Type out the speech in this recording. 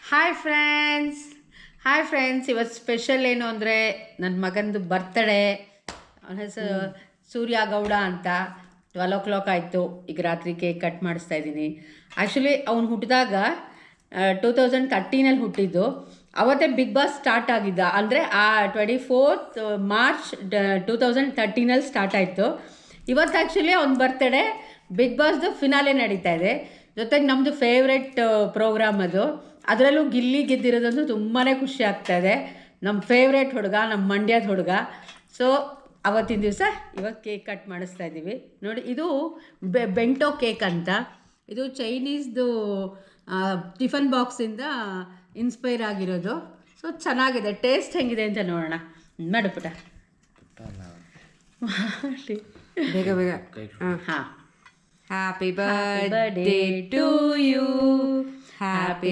Hi friends, ಇವತ್ತು special ಏನು ಅಂದರೆ ನನ್ನ ಮಗಂದು ಬರ್ತಡೇ. ಅವನ ಹೆಸರು ಸೂರ್ಯ ಗೌಡ ಅಂತ. 12 ಆಯಿತು, ಈಗ ರಾತ್ರಿ ಕೇಕ್ ಕಟ್ ಮಾಡಿಸ್ತಾ ಇದ್ದೀನಿ. ಆ್ಯಕ್ಚುಲಿ ಅವ್ನು ಹುಟ್ಟಿದಾಗ 2013 ಹುಟ್ಟಿದ್ದು. ಅವತ್ತೇ ಬಿಗ್ ಬಾಸ್ ಸ್ಟಾರ್ಟ್ ಆಗಿದ್ದ, ಅಂದರೆ ಆ 24th ಮಾರ್ಚ್ 2013 ಸ್ಟಾರ್ಟ್ ಆಯಿತು. ಇವತ್ತು ಆ್ಯಕ್ಚುಲಿ ಅವ್ನ ಬರ್ತಡೇ. ಬಿಗ್ ಬಾಸ್ದು ಫಿನಾಲೆ ನಡೀತಾ ಇದೆ. ಜೊತೆಗೆ ನಮ್ಮದು ಫೇವ್ರೆಟ್ ಪ್ರೋಗ್ರಾಮ್ ಅದು. ಅದರಲ್ಲೂ ಗಿಲ್ಲಿ ಗೆದ್ದಿರೋದಂತೂ ತುಂಬಾ ಖುಷಿ ಆಗ್ತಾಯಿದೆ. ನಮ್ಮ ಫೇವ್ರೇಟ್ ಹುಡುಗ, ನಮ್ಮ ಮಂಡ್ಯದ ಹುಡುಗ. ಸೊ ಅವತ್ತಿನ ದಿವಸ ಇವತ್ತು ಕೇಕ್ ಕಟ್ ಮಾಡಿಸ್ತಾ ಇದ್ದೀವಿ. ನೋಡಿ, ಇದು ಬೆಂಟೋ ಕೇಕ್ ಅಂತ. ಇದು ಚೈನೀಸ್ದು ಟಿಫನ್ ಬಾಕ್ಸಿಂದ ಇನ್ಸ್ಪೈರ್ ಆಗಿರೋದು. ಸೊ ಚೆನ್ನಾಗಿದೆ. ಟೇಸ್ಟ್ ಹೆಂಗಿದೆ ಅಂತ ನೋಡೋಣ. ಮಾಡು ಪುಟ. ಬೇಗ ಬೇಗ. ಹಾಂ. Happy birthday to you. Happy